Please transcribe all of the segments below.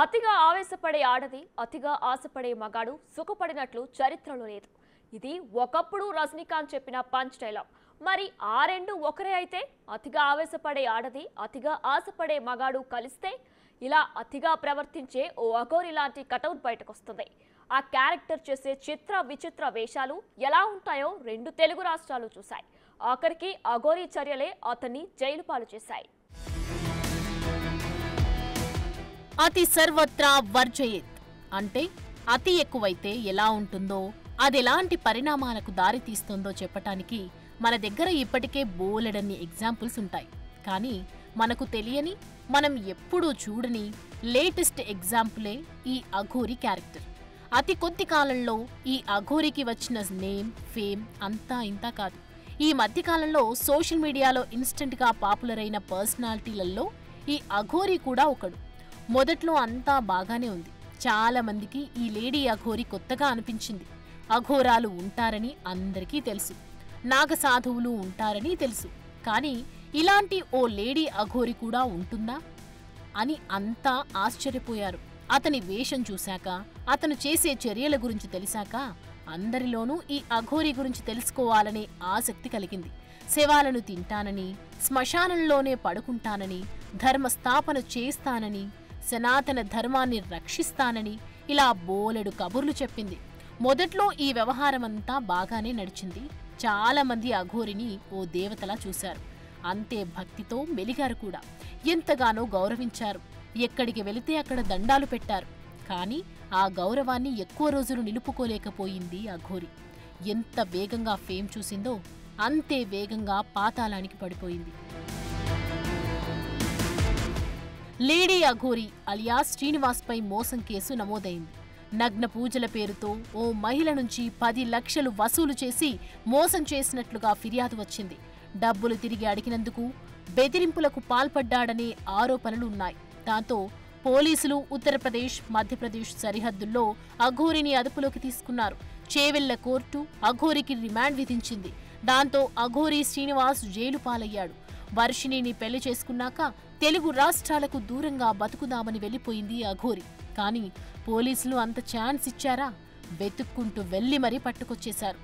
అతిగా ఆవేశపడే ఆడది, అతిగా ఆశపడే మగాడు సుఖపడినట్లు చరిత్రలో లేదు. ఇది ఒకప్పుడు రజనీకాంత్ చెప్పిన పంచ్ డైలాగ్. మరి ఆ రెండు ఒకరే అయితే అతిగా ఆవేశపడే ఆడది, అతిగా ఆశపడే మగాడు కలిస్తే ఇలా అతిగా ప్రవర్తించే ఓ అఘోరి లాంటి కటౌట్ బయటకు వస్తుంది. ఆ క్యారెక్టర్ చేసే చిత్ర విచిత్ర వేషాలు ఎలా ఉంటాయో రెండు తెలుగు రాష్ట్రాలు చూశాయి. ఆఖరికి అఘోరి చర్యలే అతన్ని జైలు పాలు చేశాయి. అతి సర్వత్రా వర్జయేత్ అంటే అతి ఎక్కువైతే ఎలా ఉంటుందో, అదెలాంటి పరిణామాలకు దారి తీస్తుందో చెప్పటానికి మన దగ్గర ఇప్పటికే బోలెడన్ని ఎగ్జాంపుల్స్ ఉంటాయి. కానీ మనకు తెలియని, మనం ఎప్పుడూ చూడని లేటెస్ట్ ఎగ్జాంపులే ఈ అఘోరి క్యారెక్టర్. అతి కొద్ది కాలంలో ఈ అఘోరికి వచ్చిన నేమ్, ఫేమ్ అంతా ఇంతా కాదు. ఈ మధ్యకాలంలో సోషల్ మీడియాలో ఇన్స్టెంట్గా పాపులర్ అయిన పర్సనాలిటీలలో ఈ అఘోరి కూడా ఒకడు. మొదట్లో అంతా బాగానే ఉంది. చాలా మందికి ఈ లేడీ అఘోరి కొత్తగా అనిపించింది. అఘోరాలు ఉంటారని అందరికీ తెలుసు, నాగసాధువులు ఉంటారని తెలుసు. కానీ ఇలాంటి ఓ లేడీ అఘోరి కూడా ఉంటుందా అని అంతా ఆశ్చర్యపోయారు. అతని వేషం చూశాక, అతను చేసే చర్యల గురించి తెలిసాక అందరిలోనూ ఈ అఘోరి గురించి తెలుసుకోవాలనే ఆసక్తి కలిగింది. శవాలను తింటానని, శ్మశానంలోనే పడుకుంటానని, ధర్మస్థాపన చేస్తానని, సనాతన ధర్మాన్ని రక్షిస్తానని ఇలా బోలెడు కబుర్లు చెప్పింది. మొదట్లో ఈ వ్యవహారమంతా బాగానే నడిచింది. చాలా మంది అఘోరిని ఓ దేవతలా చూశారు. అంతే భక్తితో మెలిగారు కూడా. ఎంతగానో గౌరవించారు. ఎక్కడికి వెళితే అక్కడ దండాలు పెట్టారు. కానీ ఆ గౌరవాన్ని ఎక్కువ రోజులు నిలుపుకోలేకపోయింది అఘోరి. ఎంత వేగంగా ఫేమ్ చూసిందో అంతే వేగంగా పాతాళానికి పడిపోయింది. లేడీ అఘోరి అలియాస్ శ్రీనివాస్పై మోసం కేసు నమోదైంది. నగ్న పూజల పేరుతో ఓ మహిళ నుంచి 10 లక్షలు వసూలు చేసి మోసం చేసినట్లుగా ఫిర్యాదు వచ్చింది. డబ్బులు తిరిగి అడిగినందుకు బెదిరింపులకు పాల్పడ్డాడనే ఆరోపణలు ఉన్నాయి. దాంతో పోలీసులు ఉత్తరప్రదేశ్, మధ్యప్రదేశ్ సరిహద్దుల్లో అఘోరిని అదుపులోకి తీసుకున్నారు. చేవెళ్ల కోర్టు అఘోరికి రిమాండ్ విధించింది. దాంతో అఘోరి శ్రీనివాస్ జైలు పాలయ్యాడు. వర్షిణిని పెళ్లి చేసుకున్నాక తెలుగు రాష్ట్రాలకు దూరంగా బతుకుదామని వెళ్లిపోయింది అఘోరి. కానీ పోలీసులు అంత ఛాన్స్ ఇచ్చారా? వెతుక్కుంటూ వెళ్లి మరీ పట్టుకొచ్చేశారు,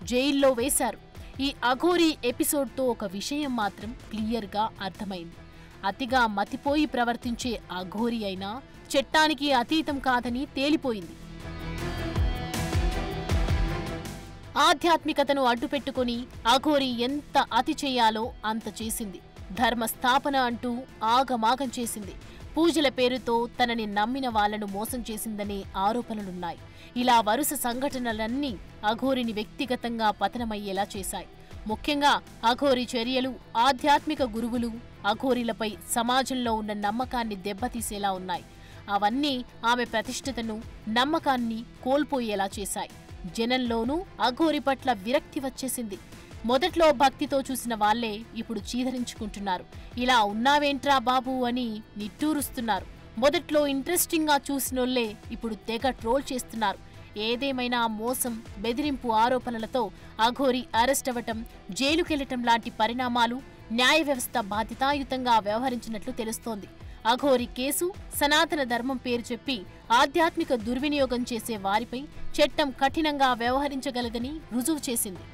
జైల్లో వేశారు. ఈ అఘోరి ఎపిసోడ్తో ఒక విషయం మాత్రం క్లియర్గా అర్థమైంది. అతిగా మతిపోయి ప్రవర్తించే అఘోరి అయినా చట్టానికి అతీతం కాదని తేలిపోయింది. ఆధ్యాత్మికతను అడ్డుపెట్టుకుని అఘోరి ఎంత అతి చేయాలో అంత చేసింది. ధర్మస్థాపన అంటూ ఆగమాగం చేసింది. పూజల పేరుతో తనని నమ్మిన వాళ్లను మోసం చేసిందనే ఆరోపణలున్నాయి. ఇలా వరుస సంఘటనలన్నీ అఘోరిని వ్యక్తిగతంగా పతనమయ్యేలా చేశాయి. ముఖ్యంగా అఘోరి చర్యలు ఆధ్యాత్మిక గురువులు, అఘోరిలపై సమాజంలో ఉన్న నమ్మకాన్ని దెబ్బతీసేలా ఉన్నాయి. అవన్నీ ఆమె ప్రతిష్ఠతను, నమ్మకాన్ని కోల్పోయేలా చేశాయి. జనంలోనూ అఘోరి పట్ల విరక్తి వచ్చేసింది. మొదట్లో భక్తితో చూసిన వాళ్లే ఇప్పుడు చీదరించుకుంటున్నారు. ఇలా ఉన్నావేంట్రా బాబు అని నిట్టూరుస్తున్నారు. మొదట్లో ఇంట్రెస్టింగ్గా చూసినోళ్లే ఇప్పుడు తెగ ట్రోల్ చేస్తున్నారు. ఏదేమైనా మోసం, బెదిరింపు ఆరోపణలతో అఘోరి అరెస్ట్ అవ్వటం, జైలుకెళ్లటం లాంటి పరిణామాలు న్యాయ వ్యవస్థ బాధ్యతాయుతంగా వ్యవహరించినట్లు తెలుస్తోంది. అఘోరి కేసు సనాతన ధర్మం పేరు చెప్పి ఆధ్యాత్మిక దుర్వినియోగం చేసే వారిపై చట్టం కఠినంగా వ్యవహరించగలదని రుజువు చేసింది.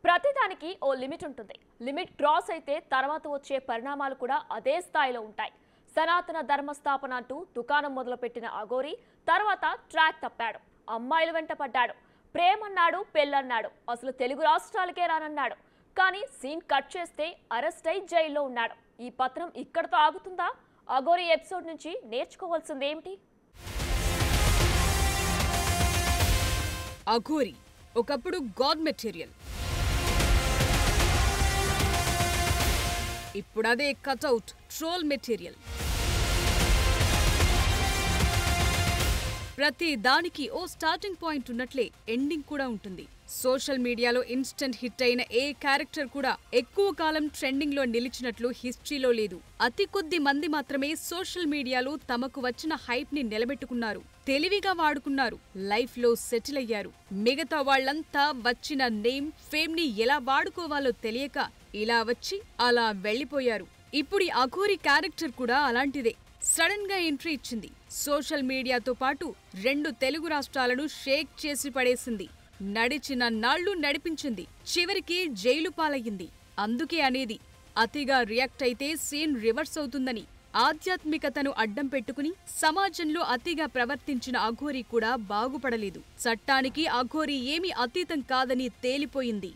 ప్రతిదానికి ఓ లిమిట్ ఉంటుంది. లిమిట్ క్రాస్ అయితే తర్వాత వచ్చే పరిణామాలు కూడా అదే స్థాయిలో ఉంటాయి. సనాతన ధర్మస్థాపన అంటూ దుకాణం మొదలుపెట్టిన అఘోరి తర్వాత ట్రాక్ తప్పాడు. అమ్మాయిల వెంట పడ్డాడు, ప్రేమన్నాడు, పెళ్ళన్నాడు, అసలు తెలుగు రాష్ట్రాలకే రానన్నాడు. కానీ సీన్ కట్ చేస్తే అరెస్ట్ అయి జైల్లో ఉన్నాడు. ఈ పత్రం ఇక్కడతో ఆగుతుందా? అఘోరి ఎపిసోడ్ నుంచి నేర్చుకోవాల్సింది ఏమిటి? అఘోరి ఒకప్పుడు గాడ్ మెటీరియల్, ఇప్పుడు అదే కటౌట్ ట్రోల్ మెటీరియల్. ప్రతి దానికి ఓ స్టార్టింగ్ పాయింట్ ఉన్నట్లే ఎండింగ్ కూడా ఉంటుంది. సోషల్ మీడియాలో ఇన్స్టెంట్ హిట్ అయిన ఏ క్యారెక్టర్ కూడా ఎక్కువ కాలం ట్రెండింగ్ లో నిలిచినట్లు హిస్టరీలో లేదు. అతి కొద్ది మంది మాత్రమే సోషల్ మీడియాలో తమకు వచ్చిన హైప్ ని నిలబెట్టుకున్నారు, తెలివిగా వాడుకున్నారు, లైఫ్ లో సెటిల్ అయ్యారు. మిగతా వాళ్లంతా వచ్చిన నేమ్, ఫేమ్ ని ఎలా వాడుకోవాలో తెలియక ఇలా వచ్చి అలా వెళ్లిపోయారు. ఇప్పుడు ఈ అఘోరి క్యారెక్టర్ కూడా అలాంటిదే. సడన్ గా ఎంట్రీ ఇచ్చింది. సోషల్ మీడియాతో పాటు 2 తెలుగు రాష్ట్రాలను షేక్ చేసి పడేసింది. నడిచిన నాళ్లు నడిపించింది. చివరికి జైలు పాలయ్యింది. అందుకే అనేది అతిగా రియాక్ట్ అయితే సీన్ రివర్స్ అవుతుందని. ఆధ్యాత్మికతను అడ్డం పెట్టుకుని సమాజంలో అతిగా ప్రవర్తించిన అఘోరి కూడా బాగుపడలేదు. చట్టానికి అఘోరి ఏమీ అతీతం కాదని తేలిపోయింది.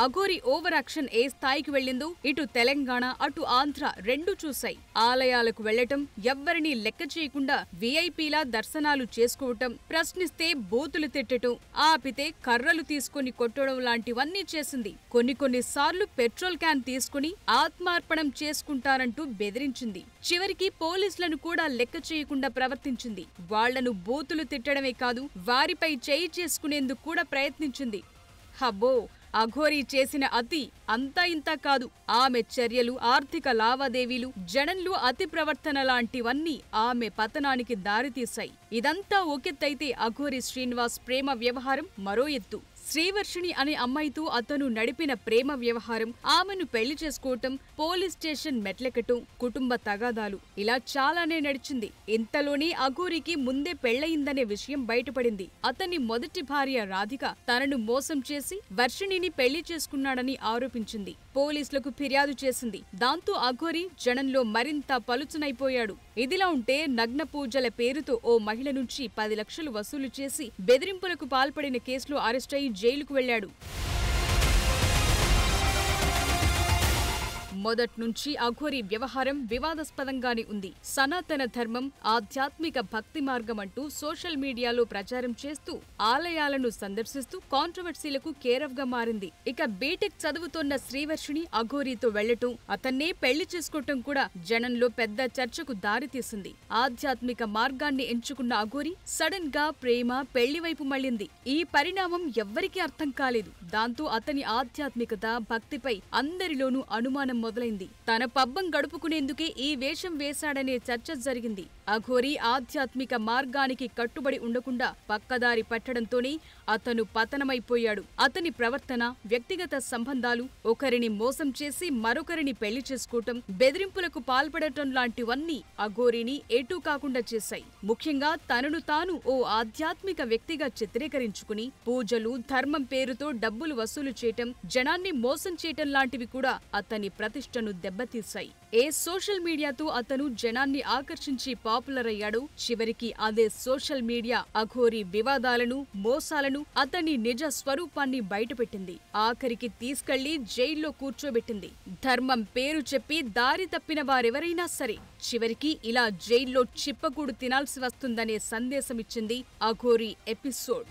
అఘోరి ఓవర్ యాక్షన్ ఏ స్థాయికి వెళ్లిందో ఇటు తెలంగాణ అటు ఆంధ్ర రెండూ చూశాయి. ఆలయాలకు వెళ్లటం, ఎవ్వరినీ లెక్క చేయకుండా వీఐపీలా దర్శనాలు చేసుకోవటం, ప్రశ్నిస్తే బూతులు తిట్టటం, ఆపితే కర్రలు తీసుకుని కొట్టడం లాంటివన్నీ చేసింది. కొన్ని సార్లు పెట్రోల్ క్యాన్ తీసుకుని ఆత్మార్పణం చేసుకుంటారంటూ బెదిరించింది. చివరికి పోలీసులను కూడా లెక్క చేయకుండా ప్రవర్తించింది. వాళ్లను బూతులు తిట్టడమే కాదు, వారిపై చేయి చేసుకునేందుకు కూడా ప్రయత్నించింది. హబ్బో, అఘోరి చేసిన అతి అంతా ఇంతా కాదు. ఆమె చర్యలు, ఆర్థిక లావాదేవీలు, జనంలో అతి ప్రవర్తన లాంటివన్నీ ఆమె పతనానికి దారితీశాయి. ఇదంతా ఒకెత్తైతే అఘోరి శ్రీనివాస్ ప్రేమ వ్యవహారం మరో ఎత్తు. శ్రీవర్షిణి అనే అమ్మాయితో అతను నడిపిన ప్రేమ వ్యవహారం, ఆమెను పెళ్లి చేసుకోవటం, పోలీస్ స్టేషన్ మెట్లెక్కటం, కుటుంబ తగాదాలు, ఇలా చాలానే నడిచింది. ఇంతలోనే అఘోరికి ముందే పెళ్లయిందనే విషయం బయటపడింది. అతని మొదటి భార్య రాధిక తనను మోసం చేసి వర్షిణిని పెళ్లి చేసుకున్నాడని ఆరోపించింది. పోలీసులకు ఫిర్యాదు చేసింది. దాంతో అఘోరి జనంలో మరింత పలుచనైపోయాడు. ఇదిలా ఉంటే నగ్న పూజల పేరుతో ఓ మహిళ నుంచి 10 లక్షలు వసూలు చేసి బెదిరింపులకు పాల్పడిన కేసులో అరెస్టై జైలుకు వెళ్లాడు. మొదట్నుంచి అఘోరి వ్యవహారం వివాదాస్పదంగానే ఉంది. సనాతన ధర్మం, ఆధ్యాత్మిక భక్తి మార్గం అంటూ సోషల్ మీడియాలో ప్రచారం చేస్తూ ఆలయాలను సందర్శిస్తూ కాంట్రవర్సీలకు కేరఫ్ గా మారింది. ఇక బీటెక్ చదువుతోన్న శ్రీవర్షిణి అఘోరితో వెళ్లటం, అతన్నే పెళ్లి చేసుకోవటం కూడా జనంలో పెద్ద చర్చకు దారితీసింది. ఆధ్యాత్మిక మార్గాన్ని ఎంచుకున్న అఘోరి సడన్ గా ప్రేమ, పెళ్లి వైపు మళ్లింది. ఈ పరిణామం ఎవ్వరికీ అర్థం కాలేదు. దాంతో అతని ఆధ్యాత్మికత, భక్తిపై అందరిలోనూ అనుమానం మొదలైంది. తన పబ్బం గడుపుకునేందుకే ఈ వేషం వేశాడనే చర్చ జరిగింది. అఘోరి ఆధ్యాత్మిక మార్గానికి కట్టుబడి ఉండకుండా పక్కదారి పట్టడంతోనే అతను పతనమైపోయాడు. అతని ప్రవర్తన, వ్యక్తిగత సంబంధాలు, ఒకరిని మోసం చేసి మరొకరిని పెళ్లి చేసుకోవటం, బెదిరింపులకు పాల్పడటం లాంటివన్నీ అఘోరిని ఎటూ కాకుండా చేశాయి. ముఖ్యంగా తనను తాను ఓ ఆధ్యాత్మిక వ్యక్తిగా చిత్రీకరించుకుని పూజలు, ధర్మం పేరుతో డబ్బులు వసూలు చేయటం, జనాన్ని మోసం చేయటం లాంటివి కూడా అతని ప్రతిష్టను దెబ్బతీశాయి. ఏ సోషల్ మీడియాతో అతను జనాన్ని ఆకర్షించి పాపులర్ అయ్యాడో చివరికి అదే సోషల్ మీడియా అఘోరి వివాదాలను, మోసాలను, అతని నిజ స్వరూపాన్ని బయటపెట్టింది. ఆఖరికి తీసుకెళ్లి జైల్లో కూర్చోబెట్టింది. ధర్మం పేరు చెప్పి దారి తప్పిన వారెవరైనా సరే చివరికి ఇలా జైల్లో చిప్పకూడు తినాల్సి వస్తుందనే సందేశమిచ్చింది అఘోరి ఎపిసోడ్.